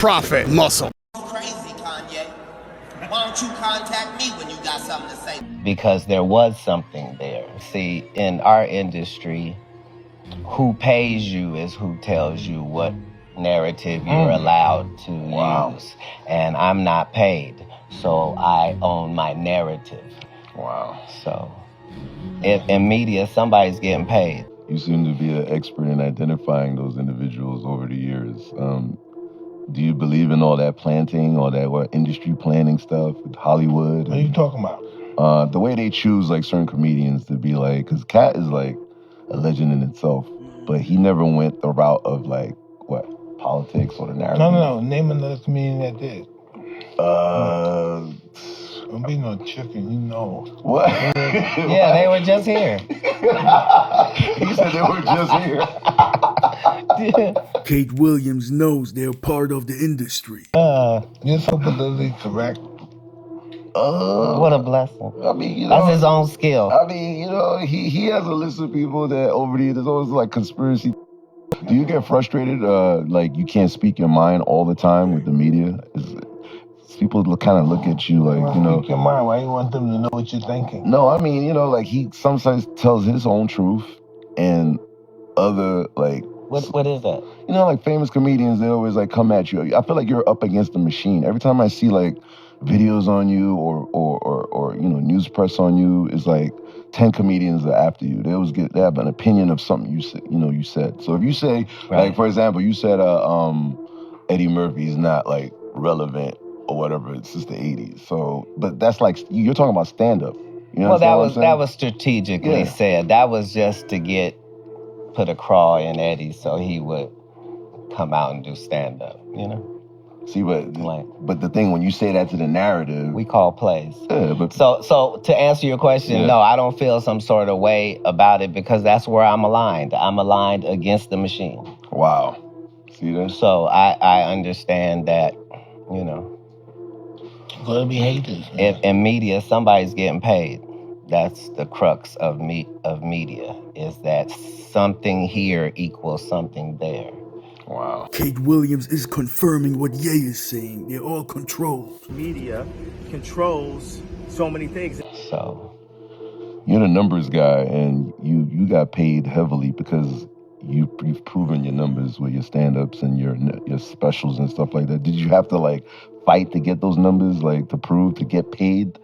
profit muscle. Crazy, Kanye. Why don't you contact me when you got something to say? Because there was something there. See, in our industry, who pays you is who tells you what narrative you're allowed to use. And I'm not paid, so I own my narrative. Wow. So, in media, somebody's getting paid. You seem to be an expert in identifying those individuals over the years. Do you believe in all that planting, all that industry planning stuff with Hollywood? What are you talking about? The way they choose like certain comedians to be like, because Katt is like a legend in itself, but he never went the route of like politics or the narrative. No. Name another comedian that did. Don't be no chicken, you know. What? Yeah, they were just here. He said they were just here. Kate Williams knows they're part of the industry. You're so politically correct. What a blessing. I mean, that's his own skill. I mean, he has a list of people that over the years, there's always like conspiracy. Do you get frustrated, like you can't speak your mind all the time with the media? People kind of look at you like, Speak your mind. Why you want them to know what you're thinking? No, I mean, like he sometimes tells his own truth and other like. What is that? Like famous comedians, they always like come at you. I feel like you're up against the machine. Every time I see like videos on you or news press on you, it's like 10 comedians are after you. They have an opinion of something you said. You said. So if you say, like for example, you said Eddie Murphy's not like relevant or whatever, it's just the 80s. So, but that's like you're talking about stand up. That was strategically said. That was just to put a crawl in Eddie so he would come out and do stand up. See, but the thing, when you say that to the narrative, we call plays. Yeah, but so to answer your question, no, I don't feel some sort of way about it because that's where I'm aligned. I'm aligned against the machine. Wow. See that? So I understand that, Gonna be haters. In media, somebody's getting paid. That's the crux of media, is that something here equals something there. Wow. Kate Williams is confirming what Ye is saying. They're all controlled. Media controls so many things. So you're the numbers guy, and you got paid heavily because you've proven your numbers with your stand-ups and your specials and stuff like that. Did you have to like fight to get those numbers, like to get paid,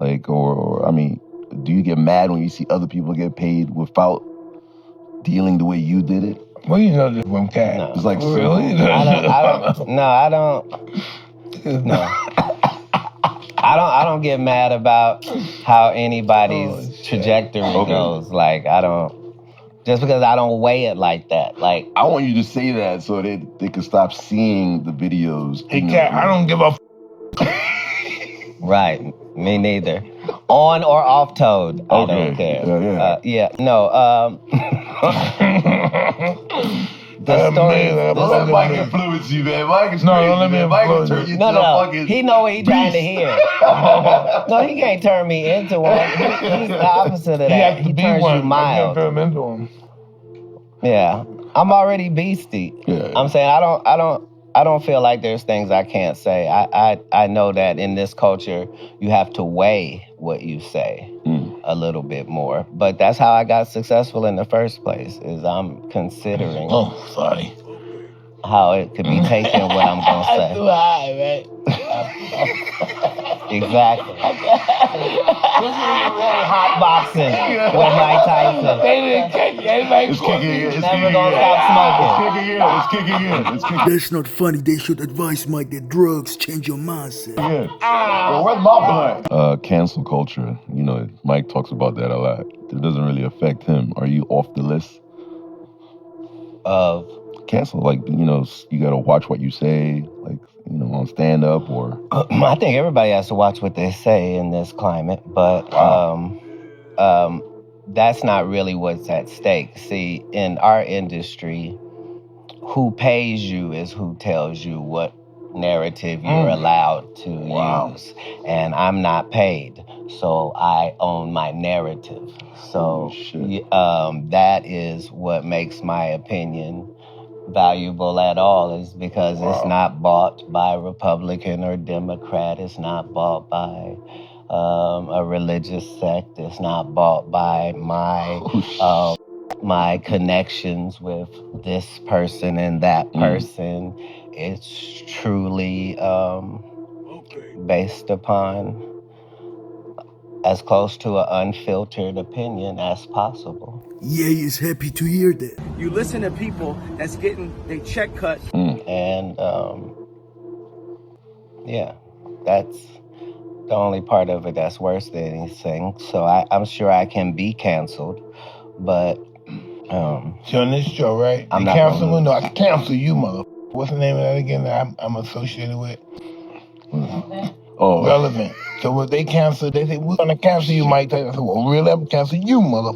like or I mean, do you get mad when you see other people get paid without dealing the way you did it? Well, you know this from Katt. No. It's like really? I don't get mad about how anybody's trajectory goes. Like just because I don't weigh it like that. Like I want you to say that so they can stop seeing the videos. Hey, Katt, I don't give a Right, me neither. On or off Toad, I don't care. The story. Let Mike influence you, man. Mike is don't let me influence you. No. He know what he's trying to hear. No, he can't turn me into one. He's the opposite of that. He turns you mild. Turn him into him. Yeah, I'm already beastie. Yeah. I'm saying I don't feel like there's things I can't say. I know that in this culture, you have to weigh what you say a little bit more. But that's how I got successful in the first place, is I'm considering how it could be taken what I'm going to say. Too high, right? Exactly. This is really hot boxing with Mike Tyson. It's kicking in. Never gonna stop smoking. It's kicking in. That's not funny. They should advise Mike that drugs change your mindset. Yeah. Well, where's my blunt? Cancel culture. Mike talks about that a lot. It doesn't really affect him. Are you off the list? Of cancel, like, you gotta watch what you say, like, on stand-up or... I think everybody has to watch what they say in this climate, but that's not really what's at stake. See, in our industry, who pays you is who tells you what narrative you're allowed to use. And I'm not paid, so I own my narrative. So that is what makes my opinion valuable at all is because it's not bought by Republican or Democrat. It's not bought by a religious sect. It's not bought by my connections with this person and that person. It's truly based upon as close to an unfiltered opinion as possible. Ye is happy to hear that. You listen to people that's getting their check cut. And yeah, that's the only part of it that's worse than anything. So I'm sure I can be canceled, but See, on this show, right? I'm They not cancel gonna me. No, I cancel you, mother. What's the name of that again that I'm associated with? Oh, Relevant. So when they cancel, they say, we're going to cancel you, Mike Tyson. I said, well, really? I'm canceling you, mother.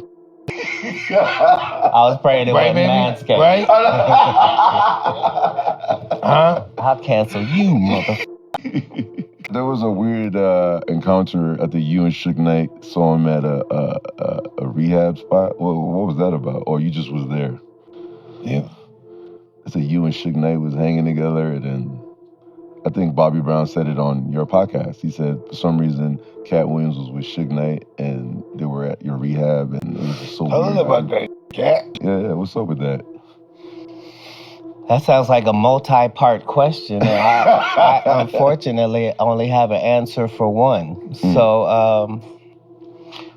I was praying it Right, wasn't baby? Manscaped. Right? Huh? I'll cancel you, mother. there was a weird encounter. I think you and Suge Knight saw him at a rehab spot. What was that about? Or you just was there? Yeah. I said you and Suge Knight was hanging together, and then I think Bobby Brown said it on your podcast. He said for some reason Katt Williams was with Suge Knight and they were at your rehab, and it was just so Tell weird. us about that, Katt. Yeah, what's up with that? That sounds like a multi-part question, and I unfortunately only have an answer for one. So,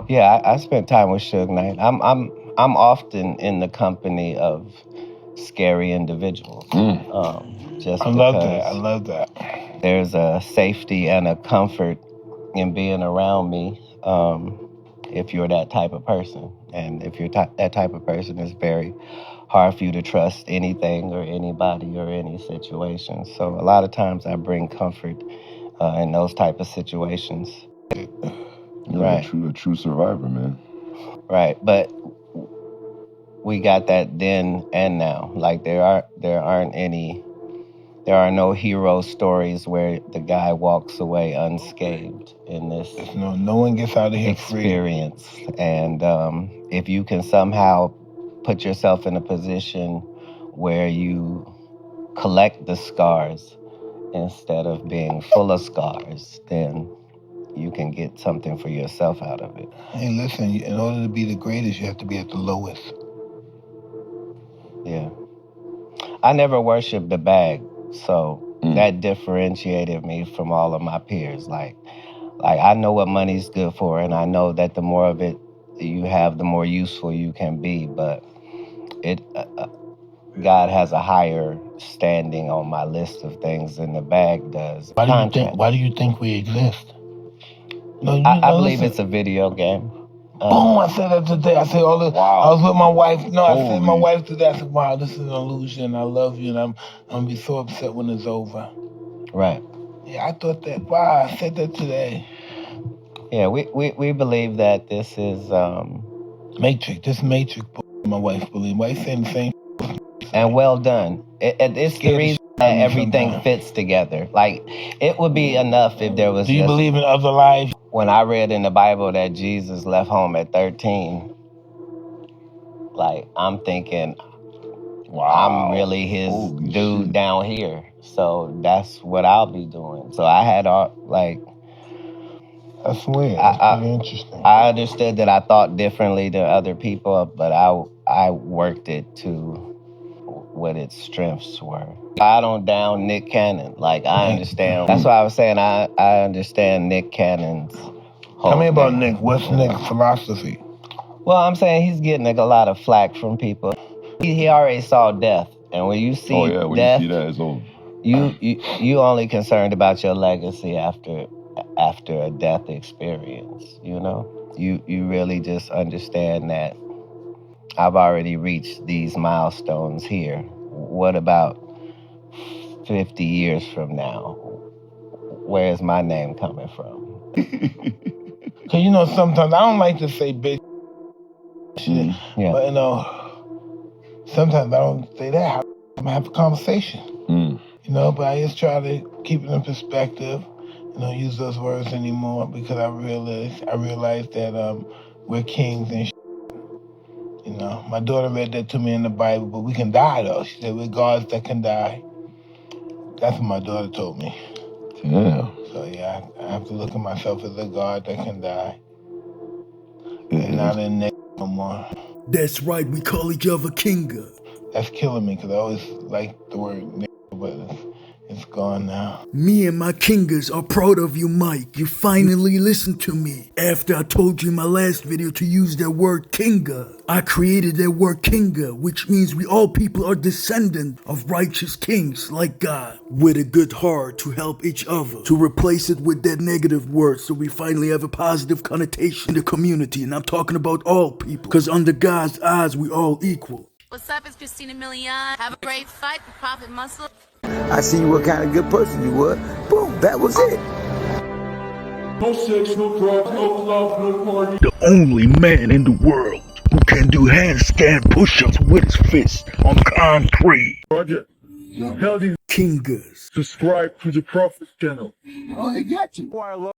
yeah, I spent time with Suge Knight. I'm often in the company of scary individuals. Just I love that. There's a safety and a comfort in being around me if you're that type of person. And if you're that type of person, it's very hard for you to trust anything or anybody or any situation. So a lot of times I bring comfort in those type of situations. You're Right. a true survivor, man. Right, but we got that then and now. Like there are no hero stories where the guy walks away unscathed in this No one gets out of here experience. And if you can somehow put yourself in a position where you collect the scars instead of being full of scars, then you can get something for yourself out of it. Hey, listen, in order to be the greatest, you have to be at the lowest. Yeah. I never worshiped the bag, so that differentiated me from all of my peers. Like I know what money's good for, and I know that the more of it you have, the more useful you can be. But God has a higher standing on my list of things than the bag does. Why do you think we exist? No, I believe it's a video game. Boom! I said that today. I said I was with my wife. No, I said to my wife today. I said, "Wow, this is an illusion. I love you, and I'm gonna be so upset when it's over." Right. Yeah, I thought that. Wow, I said that today. Yeah, we believe that this is Matrix. This Matrix. My wife believes. Wife saying the same. And well done. It's the reason that everything fits together. Like it would be enough if there was. Do you believe in other lives? When I read in the Bible that Jesus left home at 13, like I'm thinking, I'm really his dude down here. So that's what I'll be doing. So I had That's weird. That's pretty interesting. I understood that I thought differently than other people, but I worked it to what its strengths were. I don't down Nick Cannon. Like I understand. That's why I was saying I understand Nick Cannon's whole Tell me about thing. Nick. What's Nick's philosophy? Well, I'm saying he's getting a lot of flack from people. He already saw death, and when you see death, you see that, it's over. You only concerned about your legacy after a death experience. You know, you really just understand that I've already reached these milestones here. What about 50 years from now? Where is my name coming from? Cause sometimes I don't like to say bitch shit, Yeah. but sometimes I don't say that. I'm gonna have a conversation. But I just try to keep it in perspective. Use those words anymore because I realize that we're kings and shit. know, my daughter read that to me in the Bible, but we can die though. She said, we're gods that can die. That's what my daughter told me. Yeah. So yeah, I have to look at myself as a god that can die. And not in no more. That's right, we call each other Kinga. That's killing me because I always liked the word nigga, but it's gone now. Me and my Kingas are proud of you, Mike. You finally listened to me. After I told you in my last video to use that word Kinga, I created that word Kinga, which means we all people are descendants of righteous kings like God, with a good heart to help each other, to replace it with that negative word so we finally have a positive connotation in the community. And I'm talking about all people, because under God's eyes, we all equal. What's up, it's Christina Milian. Have a great fight for Prophet Muscle. I see what kind of good person you were. Boom, that was it. No sex, no drugs, no love, no party. The only man in the world who can do handstand push-ups with his fist on concrete. Roger. Tell these Kingas. subscribe to the Prophet channel. Oh, I got you.